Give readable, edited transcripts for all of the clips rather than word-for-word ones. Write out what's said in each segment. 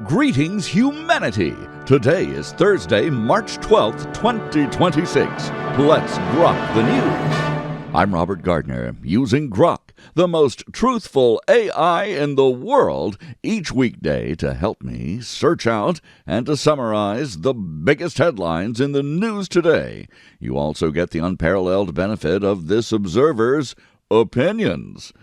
Greetings, humanity! Today is Thursday, March 12th, 2026. Let's grok the news. I'm Robert Gardner, using GROK, the most truthful AI in the world, each weekday to help me search out and to summarize the biggest headlines in the news today. You also get the unparalleled benefit of this observer's opinions.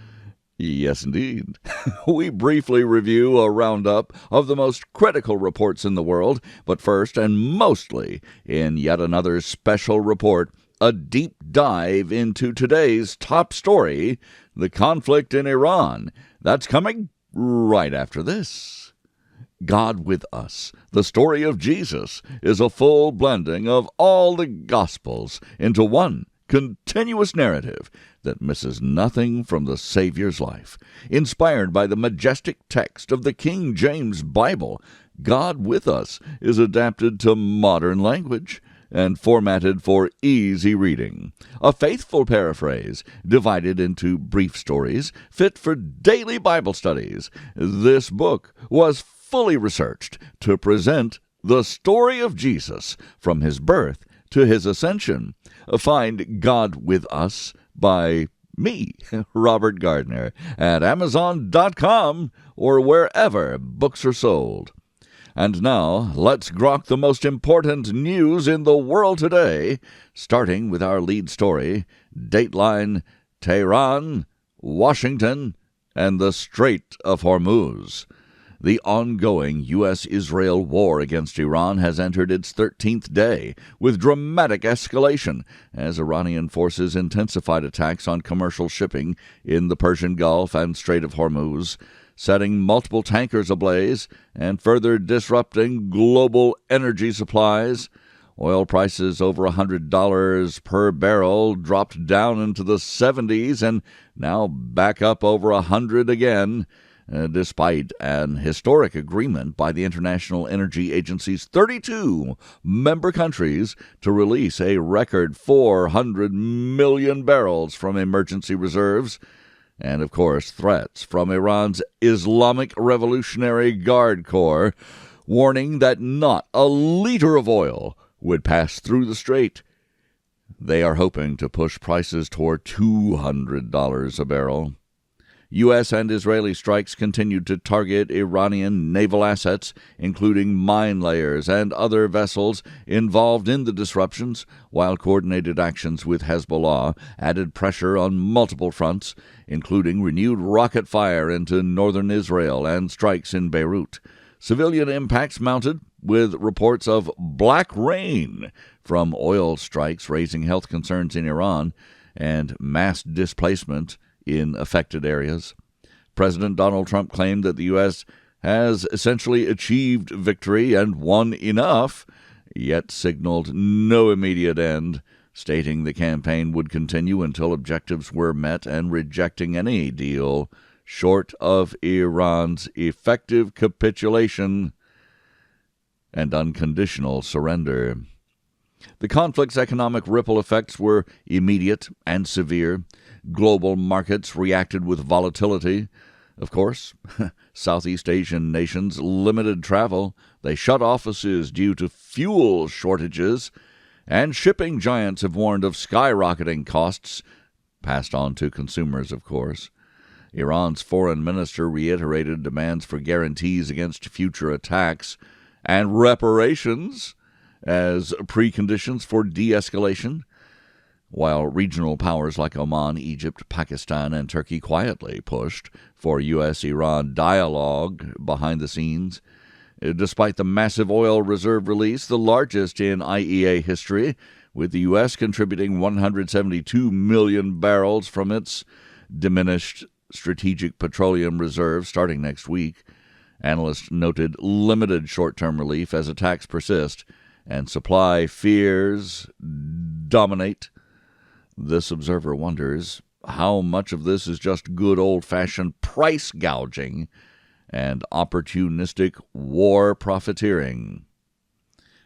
Yes, indeed. We briefly review a roundup of the most critical reports in the world, but first and mostly in yet another special report, a deep dive into today's top story, the conflict in Iran. That's coming right after this. God with Us, the story of Jesus, is a full blending of all the Gospels into one continuous narrative that misses nothing from the Savior's life. Inspired by the majestic text of the King James Bible, God with Us is adapted to modern language and formatted for easy reading. A faithful paraphrase divided into brief stories fit for daily Bible studies. This book was fully researched to present the story of Jesus from his birth to his ascension. Find God with Us by me, Robert Gardner, at Amazon.com or wherever books are sold. And now, let's grok the most important news in the world today, starting with our lead story, Dateline, Tehran, Washington, and the Strait of Hormuz. The ongoing U.S.-Israel war against Iran has entered its 13th day, with dramatic escalation as Iranian forces intensified attacks on commercial shipping in the Persian Gulf and Strait of Hormuz, setting multiple tankers ablaze and further disrupting global energy supplies. Oil prices over $100 per barrel dropped down into the 70s and now back up over $100 again. Despite an historic agreement by the International Energy Agency's 32 member countries to release a record 400 million barrels from emergency reserves, and, of course, threats from Iran's Islamic Revolutionary Guard Corps, warning that not a liter of oil would pass through the strait. They are hoping to push prices toward $200 a barrel. U.S. and Israeli strikes continued to target Iranian naval assets, including mine layers and other vessels involved in the disruptions, while coordinated actions with Hezbollah added pressure on multiple fronts, including renewed rocket fire into northern Israel and strikes in Beirut. Civilian impacts mounted, with reports of black rain from oil strikes raising health concerns in Iran and mass displacement in affected areas. President Donald Trump claimed that the U.S. has essentially achieved victory and won enough, yet signaled no immediate end, stating the campaign would continue until objectives were met and rejecting any deal short of Iran's effective capitulation and unconditional surrender. The conflict's economic ripple effects were immediate and severe. Global markets reacted with volatility. Of course, Southeast Asian nations limited travel. They shut offices due to fuel shortages, and shipping giants have warned of skyrocketing costs, passed on to consumers, of course. Iran's foreign minister reiterated demands for guarantees against future attacks and reparations as preconditions for de-escalation, while regional powers like Oman, Egypt, Pakistan, and Turkey quietly pushed for U.S.-Iran dialogue behind the scenes. Despite the massive oil reserve release, the largest in IEA history, with the U.S. contributing 172 million barrels from its diminished strategic petroleum reserve starting next week, analysts noted limited short-term relief as attacks persist and supply fears dominate. This observer wonders how much of this is just good old-fashioned price gouging and opportunistic war profiteering.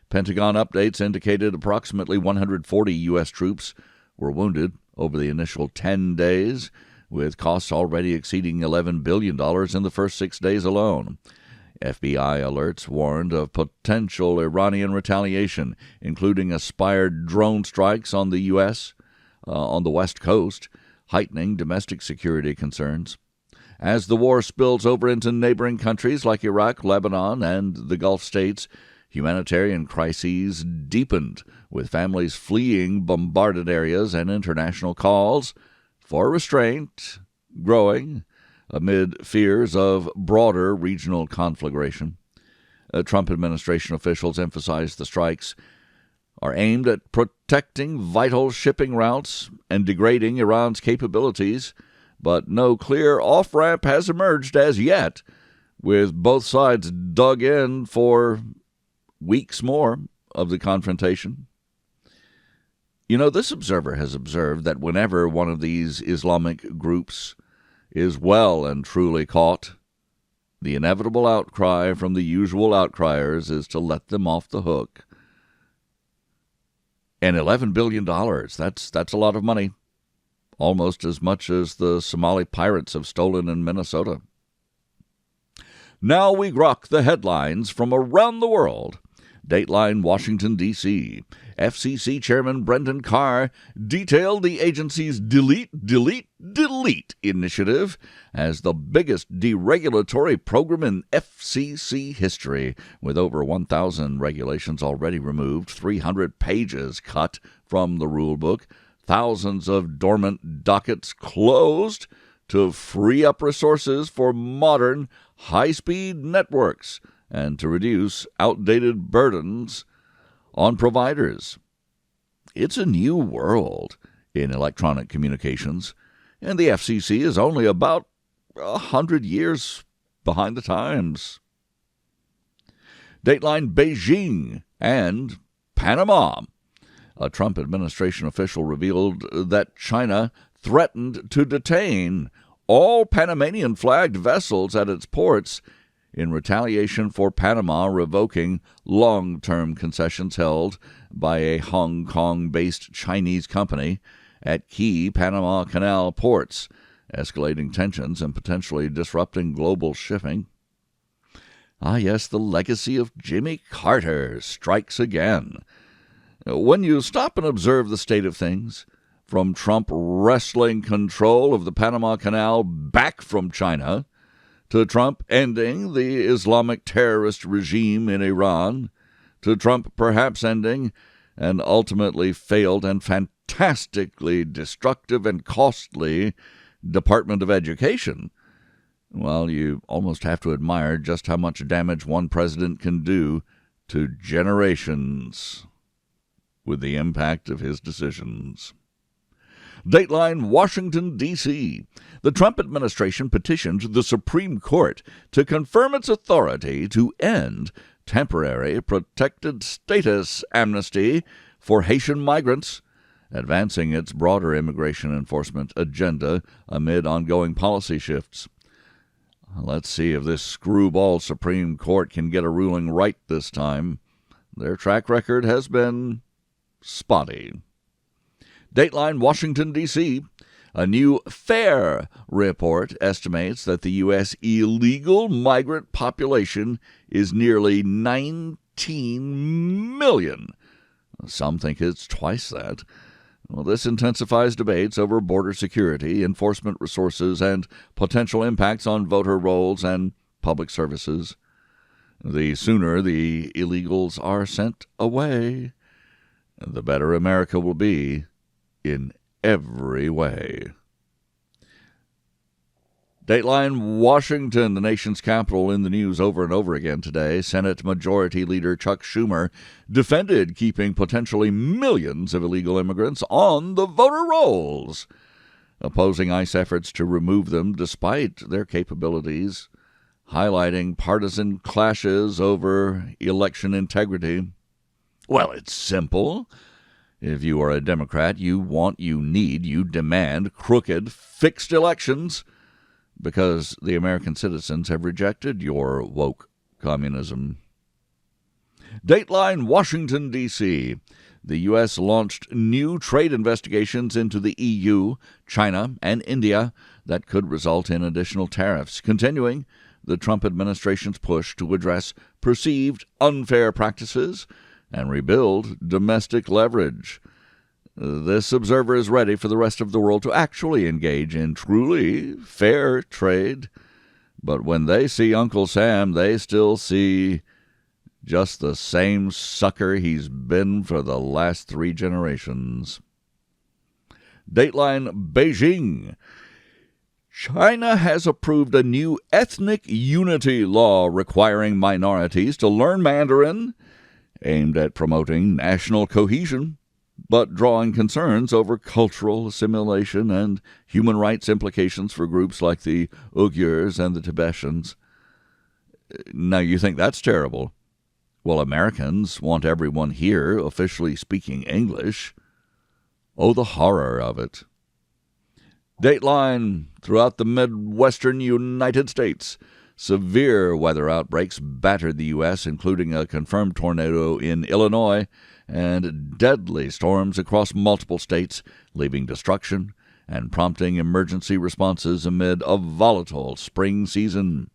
Pentagon updates indicated approximately 140 U.S. troops were wounded over the initial 10 days, with costs already exceeding $11 billion in the first 6 days alone. FBI alerts warned of potential Iranian retaliation, including aspired drone strikes on the U.S. On the West Coast, heightening domestic security concerns. As the war spills over into neighboring countries like Iraq, Lebanon, and the Gulf states, humanitarian crises deepened, with families fleeing bombarded areas and international calls for restraint growing amid fears of broader regional conflagration. Trump administration officials emphasized the strikes are aimed at protecting vital shipping routes and degrading Iran's capabilities, but no clear off-ramp has emerged as yet, with both sides dug in for weeks more of the confrontation. You know, this observer has observed that whenever one of these Islamic groups is well and truly caught, the inevitable outcry from the usual outcriers is to let them off the hook. And $11 billion, that's a lot of money. Almost as much as the Somali pirates have stolen in Minnesota. Now we grok the headlines from around the world. Dateline, Washington, D.C. FCC Chairman Brendan Carr detailed the agency's delete initiative as the biggest deregulatory program in FCC history, with over 1,000 regulations already removed, 300 pages cut from the rulebook, thousands of dormant dockets closed to free up resources for modern, high-speed networks and to reduce outdated burdens on providers. It's a new world in electronic communications, and the FCC is only about 100 years behind the times. Dateline, Beijing and Panama. A Trump administration official revealed that China threatened to detain all Panamanian-flagged vessels at its ports in retaliation for Panama revoking long-term concessions held by a Hong Kong-based Chinese company at key Panama Canal ports, escalating tensions and potentially disrupting global shipping. Ah, yes, the legacy of Jimmy Carter strikes again. When you stop and observe the state of things, from Trump wresting control of the Panama Canal back from China, to Trump ending the Islamic terrorist regime in Iran, to Trump perhaps ending an ultimately failed and fantastically destructive and costly Department of Education, well, you almost have to admire just how much damage one president can do to generations with the impact of his decisions. Dateline, Washington, D.C. The Trump administration petitioned the Supreme Court to confirm its authority to end temporary protected status amnesty for Haitian migrants, advancing its broader immigration enforcement agenda amid ongoing policy shifts. Let's see if this screwball Supreme Court can get a ruling right this time. Their track record has been spotty. Dateline, Washington, D.C. A new FAIR report estimates that the U.S. illegal migrant population is nearly 19 million. Some think it's twice that. Well, this intensifies debates over border security, enforcement resources, and potential impacts on voter rolls and public services. The sooner the illegals are sent away, the better America will be in every way. Dateline, Washington, the nation's capital, in the news over and over again today. Senate Majority Leader Chuck Schumer defended keeping potentially millions of illegal immigrants on the voter rolls, opposing ICE efforts to remove them despite their capabilities, highlighting partisan clashes over election integrity. Well, it's simple. If you are a Democrat, you want, you need, you demand crooked, fixed elections because the American citizens have rejected your woke communism. Dateline, Washington, D.C. The U.S. launched new trade investigations into the EU, China, and India that could result in additional tariffs, continuing the Trump administration's push to address perceived unfair practices and rebuild domestic leverage. This observer is ready for the rest of the world to actually engage in truly fair trade. But when they see Uncle Sam, they still see just the same sucker he's been for the last 3 generations. Dateline Beijing. China has approved a new ethnic unity law requiring minorities to learn Mandarin, aimed at promoting national cohesion, but drawing concerns over cultural assimilation and human rights implications for groups like the Uyghurs and the Tibetans. Now, you think that's terrible. Well, Americans want everyone here officially speaking English. Oh, the horror of it. Dateline. Throughout the Midwestern United States, severe weather outbreaks battered the U.S., including a confirmed tornado in Illinois and deadly storms across multiple states, leaving destruction and prompting emergency responses amid a volatile spring season.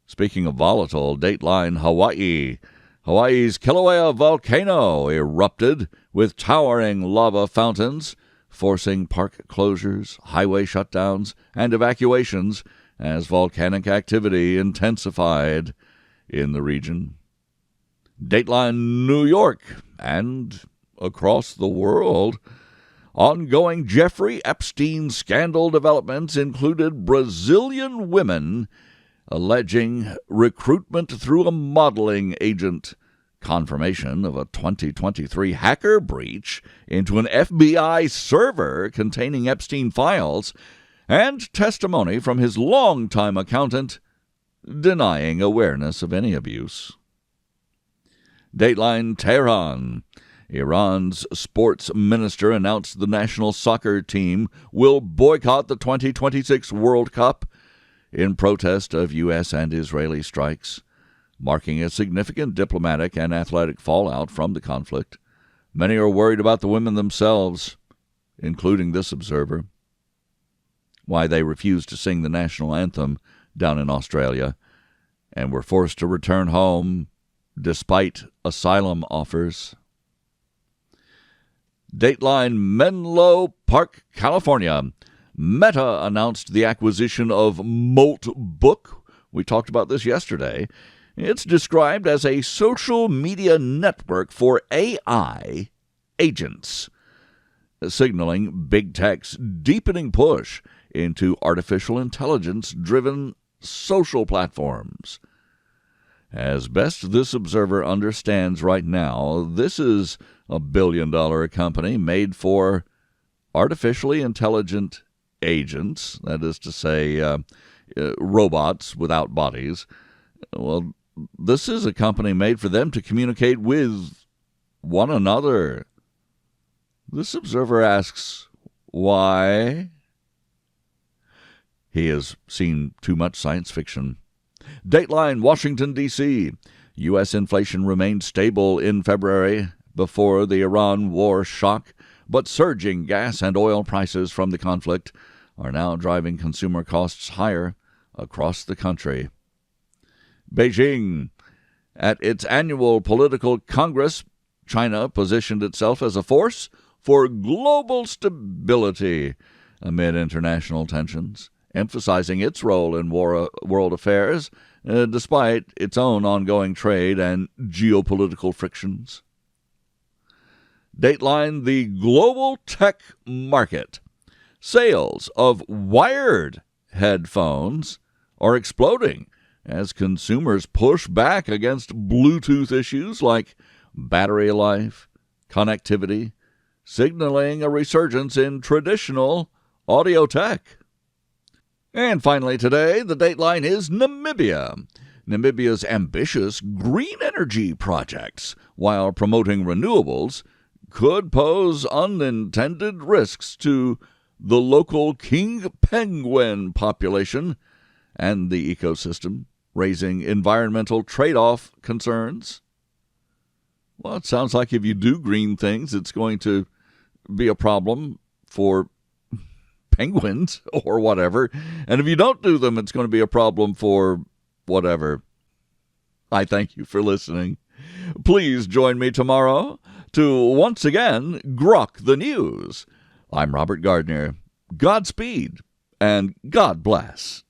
Speaking of volatile, Dateline Hawaii. Hawaii's Kilauea volcano erupted with towering lava fountains, forcing park closures, highway shutdowns, and evacuations as volcanic activity intensified in the region. Dateline New York and across the world. Ongoing Jeffrey Epstein scandal developments included Brazilian women alleging recruitment through a modeling agent, confirmation of a 2023 hacker breach into an FBI server containing Epstein files, and testimony from his longtime accountant denying awareness of any abuse. Dateline Tehran. Iran's sports minister announced the national soccer team will boycott the 2026 World Cup in protest of U.S. and Israeli strikes, marking a significant diplomatic and athletic fallout from the conflict. Many are worried about the women themselves, including this observer. Why they refused to sing the national anthem down in Australia and were forced to return home despite asylum offers. Dateline Menlo Park, California. Meta announced the acquisition of Moltbook. We talked about this yesterday. It's described as a social media network for AI agents, signaling big tech's deepening push into artificial intelligence-driven social platforms. As best this observer understands right now, this is a billion-dollar company made for artificially intelligent agents, that is to say, robots without bodies. Well, this is a company made for them to communicate with one another. This observer asks, why? He has seen too much science fiction. Dateline Washington, D.C. U.S. inflation remained stable in February before the Iran war shock, but surging gas and oil prices from the conflict are now driving consumer costs higher across the country. Beijing. At its annual political congress, China positioned itself as a force for global stability amid international tensions, emphasizing its role in world affairs despite its own ongoing trade and geopolitical frictions. Dateline The Global Tech Market. Sales of wired headphones are exploding as consumers push back against Bluetooth issues like battery life, connectivity, signaling a resurgence in traditional audio tech. And finally today, the Dateline is Namibia. Namibia's ambitious green energy projects, while promoting renewables, could pose unintended risks to the local king penguin population and the ecosystem, raising environmental trade-off concerns. Well, it sounds like if you do green things, it's going to be a problem for penguins or whatever. And if you don't do them, it's going to be a problem for whatever. I thank you for listening. Please join me tomorrow to once again GROK the News. I'm Robert Gardner. Godspeed and God bless.